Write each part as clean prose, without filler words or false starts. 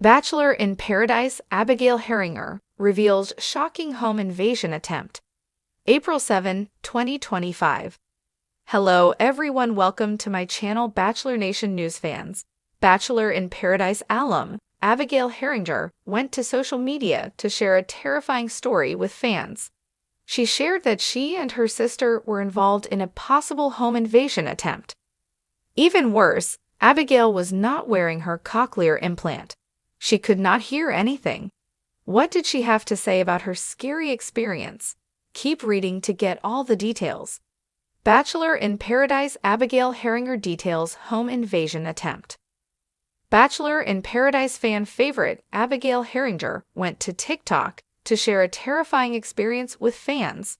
Bachelor in Paradise Abigail Heringer reveals shocking home invasion attempt. April 7, 2025. Hello everyone, welcome to my channel Bachelor Nation News fans. Bachelor in Paradise alum Abigail Heringer went to social media to share a terrifying story with fans. She shared that she and her sister were involved in a possible home invasion attempt. Even worse, Abigail was not wearing her cochlear implant. She could not hear anything. What did she have to say about her scary experience? Keep reading to get all the details. Bachelor in Paradise Abigail Heringer details home invasion attempt. Bachelor in Paradise fan favorite Abigail Heringer went to TikTok to share a terrifying experience with fans.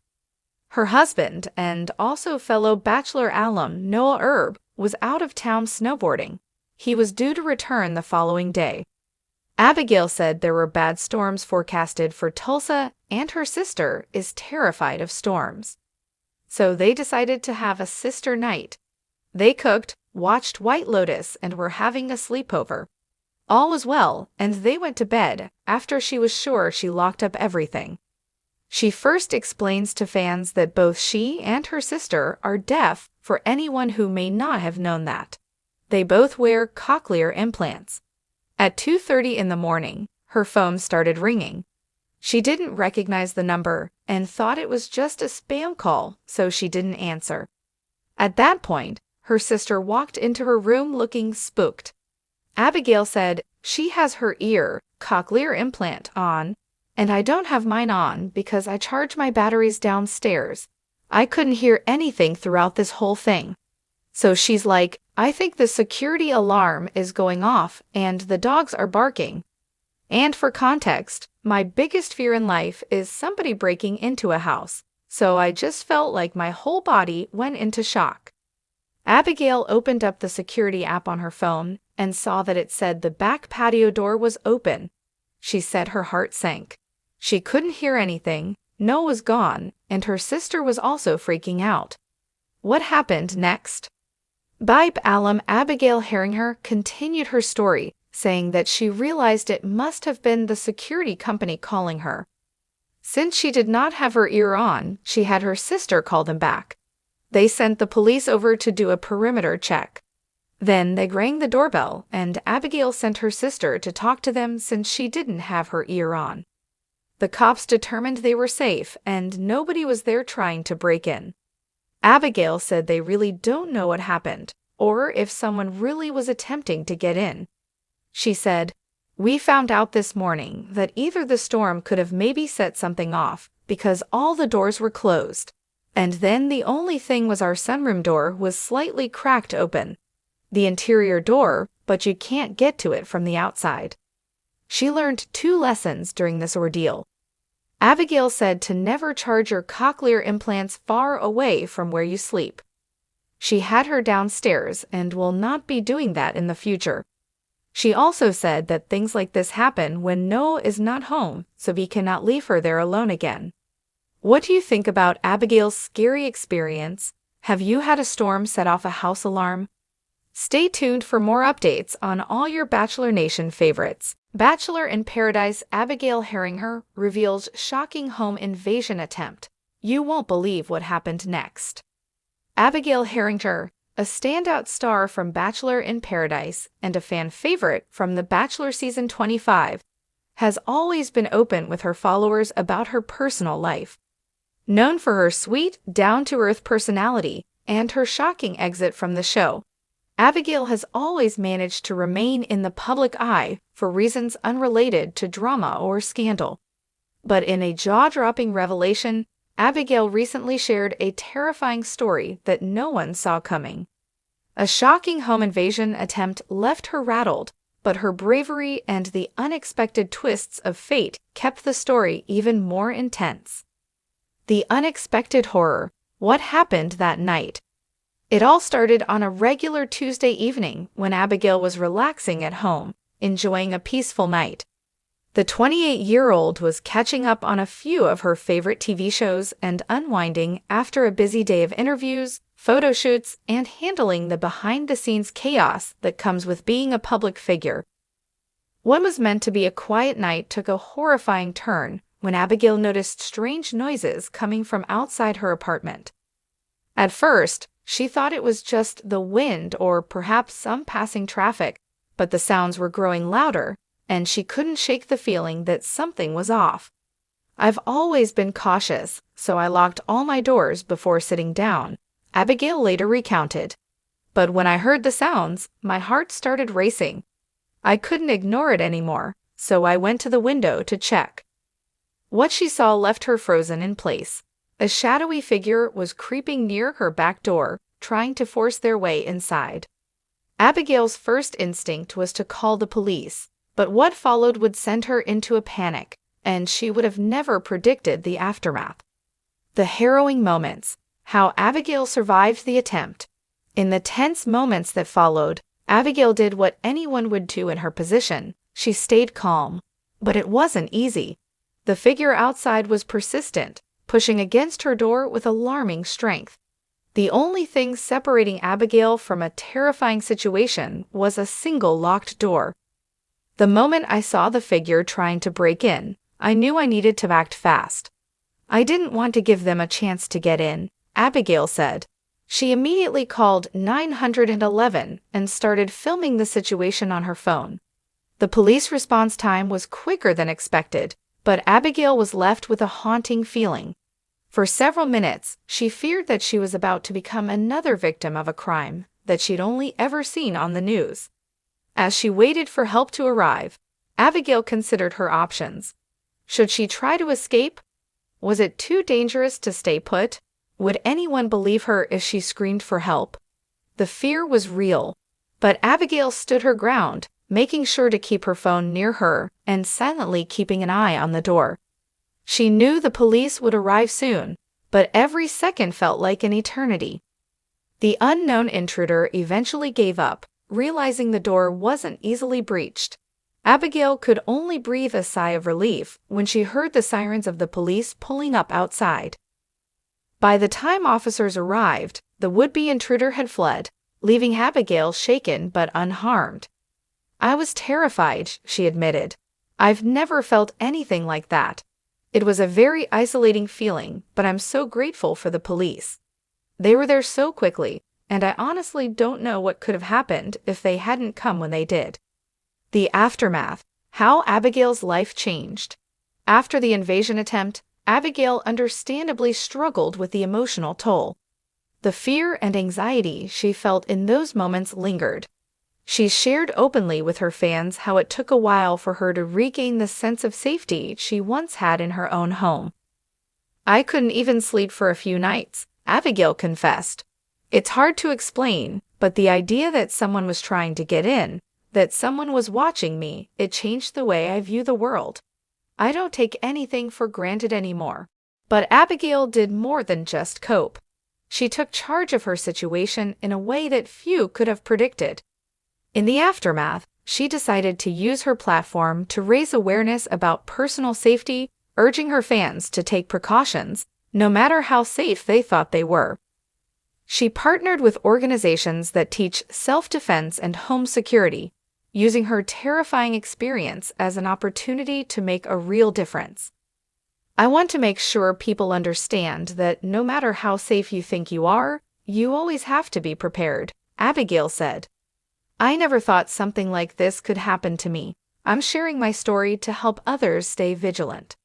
Her husband and also fellow Bachelor alum Noah Erb was out of town snowboarding. He was due to return the following day. Abigail said there were bad storms forecasted for Tulsa, and her sister is terrified of storms. So they decided to have a sister night. They cooked, watched White Lotus, and were having a sleepover. All was well, and they went to bed after she was sure she locked up everything. She first explains to fans that both she and her sister are deaf, for anyone who may not have known that. They both wear cochlear implants. At 2:30 in the morning, her phone started ringing. She didn't recognize the number and thought it was just a spam call, so she didn't answer. At that point, her sister walked into her room looking spooked. Abigail said, "She has her cochlear implant on, and I don't have mine on because I charge my batteries downstairs. I couldn't hear anything throughout this whole thing." So she's like, "I think the security alarm is going off and the dogs are barking. And for context, my biggest fear in life is somebody breaking into a house, so I just felt like my whole body went into shock." Abigail opened up the security app on her phone and saw that it said the back patio door was open. She said her heart sank. She couldn't hear anything, Noah was gone, and her sister was also freaking out. What happened next? Bibe alum Abigail Heringer continued her story, saying that she realized it must have been the security company calling her. Since she did not have her ear on, she had her sister call them back. They sent the police over to do a perimeter check. Then they rang the doorbell, and Abigail sent her sister to talk to them since she didn't have her ear on. The cops determined they were safe and nobody was there trying to break in. Abigail said they really don't know what happened, or if someone really was attempting to get in. She said, "We found out this morning that either the storm could have maybe set something off because all the doors were closed, and then the only thing was our sunroom door was slightly cracked open. The interior door, but you can't get to it from the outside." She learned 2 lessons during this ordeal. Abigail said to never charge your cochlear implants far away from where you sleep. She had her downstairs and will not be doing that in the future. She also said that things like this happen when Noah is not home, so he cannot leave her there alone again. What do you think about Abigail's scary experience? Have you had a storm set off a house alarm? Stay tuned for more updates on all your Bachelor Nation favorites. Bachelor in Paradise Abigail Heringer reveals shocking home invasion attempt. You won't believe what happened next. Abigail Heringer, a standout star from Bachelor in Paradise and a fan favorite from The Bachelor Season 25, has always been open with her followers about her personal life. Known for her sweet, down-to-earth personality and her shocking exit from the show, Abigail has always managed to remain in the public eye for reasons unrelated to drama or scandal. But in a jaw-dropping revelation, Abigail recently shared a terrifying story that no one saw coming. A shocking home invasion attempt left her rattled, but her bravery and the unexpected twists of fate kept the story even more intense. The unexpected horror. What happened that night? It all started on a regular Tuesday evening when Abigail was relaxing at home, enjoying a peaceful night. The 28-year-old was catching up on a few of her favorite TV shows and unwinding after a busy day of interviews, photo shoots, and handling the behind-the-scenes chaos that comes with being a public figure. What was meant to be a quiet night took a horrifying turn when Abigail noticed strange noises coming from outside her apartment. At first, she thought it was just the wind or perhaps some passing traffic, but the sounds were growing louder, and she couldn't shake the feeling that something was off. "I've always been cautious, so I locked all my doors before sitting down," Abigail later recounted. "But when I heard the sounds, my heart started racing. I couldn't ignore it anymore, so I went to the window to check." What she saw left her frozen in place. A shadowy figure was creeping near her back door, trying to force their way inside. Abigail's first instinct was to call the police, but what followed would send her into a panic, and she would have never predicted the aftermath. The harrowing moments. How Abigail survived the attempt. In the tense moments that followed, Abigail did what anyone would do in her position. She stayed calm. But it wasn't easy. The figure outside was persistent, pushing against her door with alarming strength. The only thing separating Abigail from a terrifying situation was a single locked door. "The moment I saw the figure trying to break in, I knew I needed to act fast. I didn't want to give them a chance to get in," Abigail said. She immediately called 911 and started filming the situation on her phone. The police response time was quicker than expected, but Abigail was left with a haunting feeling. For several minutes, she feared that she was about to become another victim of a crime that she'd only ever seen on the news. As she waited for help to arrive, Abigail considered her options. Should she try to escape? Was it too dangerous to stay put? Would anyone believe her if she screamed for help? The fear was real, but Abigail stood her ground, making sure to keep her phone near her and silently keeping an eye on the door. She knew the police would arrive soon, but every second felt like an eternity. The unknown intruder eventually gave up, realizing the door wasn't easily breached. Abigail could only breathe a sigh of relief when she heard the sirens of the police pulling up outside. By the time officers arrived, the would-be intruder had fled, leaving Abigail shaken but unharmed. "I was terrified," she admitted. "I've never felt anything like that. It was a very isolating feeling, but I'm so grateful for the police. They were there so quickly, and I honestly don't know what could have happened if they hadn't come when they did." The aftermath. How Abigail's life changed. After the invasion attempt, Abigail understandably struggled with the emotional toll. The fear and anxiety she felt in those moments lingered. She shared openly with her fans how it took a while for her to regain the sense of safety she once had in her own home. "I couldn't even sleep for a few nights," Abigail confessed. "It's hard to explain, but the idea that someone was trying to get in, that someone was watching me, it changed the way I view the world. I don't take anything for granted anymore." But Abigail did more than just cope. She took charge of her situation in a way that few could have predicted. In the aftermath, she decided to use her platform to raise awareness about personal safety, urging her fans to take precautions, no matter how safe they thought they were. She partnered with organizations that teach self-defense and home security, using her terrifying experience as an opportunity to make a real difference. "I want to make sure people understand that no matter how safe you think you are, you always have to be prepared," Abigail said. "I never thought something like this could happen to me. I'm sharing my story to help others stay vigilant."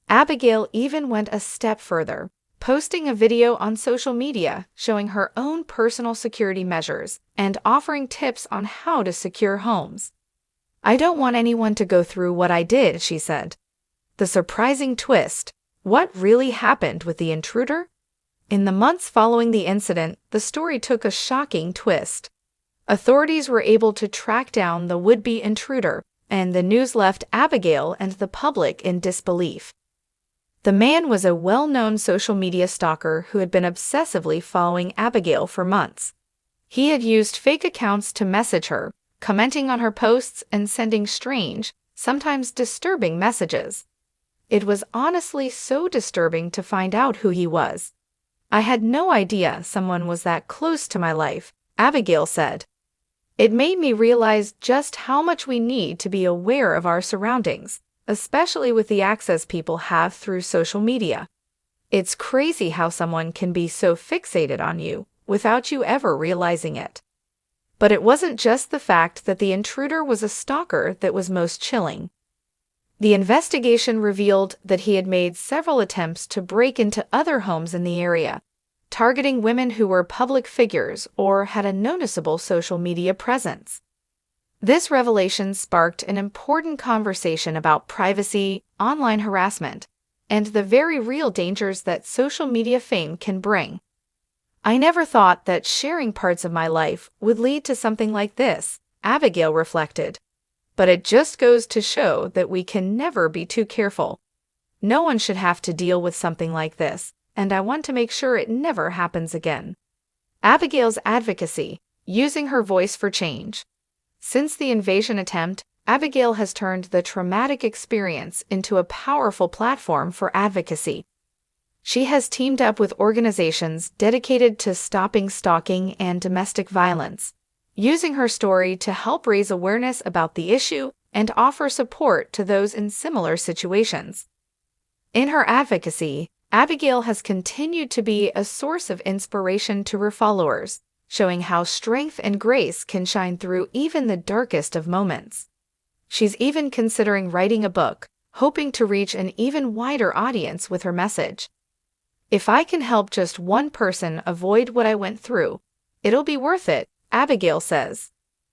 Abigail even went a step further, posting a video on social media showing her own personal security measures and offering tips on how to secure homes. "I don't want anyone to go through what I did," she said. The surprising twist. What really happened with the intruder? In the months following the incident, the story took a shocking twist. Authorities were able to track down the would-be intruder, and the news left Abigail and the public in disbelief. The man was a well-known social media stalker who had been obsessively following Abigail for months. He had used fake accounts to message her, commenting on her posts and sending strange, sometimes disturbing messages. It was honestly so disturbing to find out who he was. "I had no idea someone was that close to my life," Abigail said. It made me realize just how much we need to be aware of our surroundings, especially with the access people have through social media. It's crazy how someone can be so fixated on you without you ever realizing it. But it wasn't just the fact that the intruder was a stalker that was most chilling. The investigation revealed that he had made several attempts to break into other homes in the area, targeting women who were public figures or had a noticeable social media presence. This revelation sparked an important conversation about privacy, online harassment, and the very real dangers that social media fame can bring. I never thought that sharing parts of my life would lead to something like this, Abigail reflected. But it just goes to show that we can never be too careful. No one should have to deal with something like this, and I want to make sure it never happens again. Abigail's advocacy, using her voice for change. Since the invasion attempt, Abigail has turned the traumatic experience into a powerful platform for advocacy. She has teamed up with organizations dedicated to stopping stalking and domestic violence, using her story to help raise awareness about the issue and offer support to those in similar situations. In her advocacy, Abigail has continued to be a source of inspiration to her followers, showing how strength and grace can shine through even the darkest of moments. She's even considering writing a book, hoping to reach an even wider audience with her message. If I can help just one person avoid what I went through, it'll be worth it, Abigail says.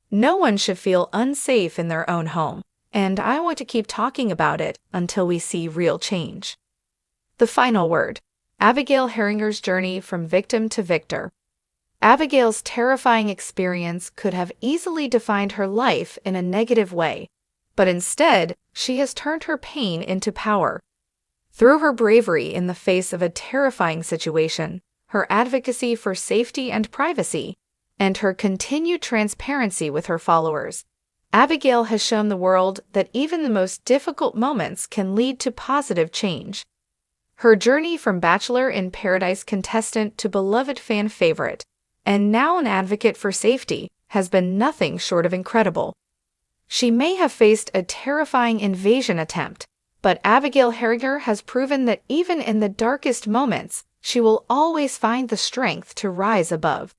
No one should feel unsafe in their own home, and I want to keep talking about it until we see real change. The final word. Abigail Heringer's journey from victim to victor. Abigail's terrifying experience could have easily defined her life in a negative way, but instead, she has turned her pain into power. Through her bravery in the face of a terrifying situation, her advocacy for safety and privacy, and her continued transparency with her followers, Abigail has shown the world that even the most difficult moments can lead to positive change. Her journey from Bachelor in Paradise contestant to beloved fan favorite, and now an advocate for safety, has been nothing short of incredible. She may have faced a terrifying invasion attempt, but Abigail Heringer has proven that even in the darkest moments, she will always find the strength to rise above.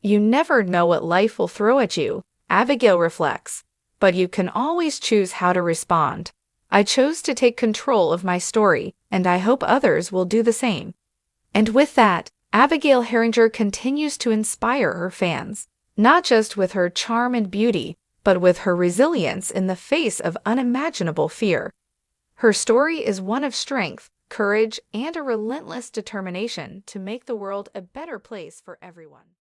You never know what life will throw at you, Abigail reflects, but you can always choose how to respond. I chose to take control of my story, and I hope others will do the same. And with that, Abigail Heringer continues to inspire her fans, not just with her charm and beauty, but with her resilience in the face of unimaginable fear. Her story is one of strength, courage, and a relentless determination to make the world a better place for everyone.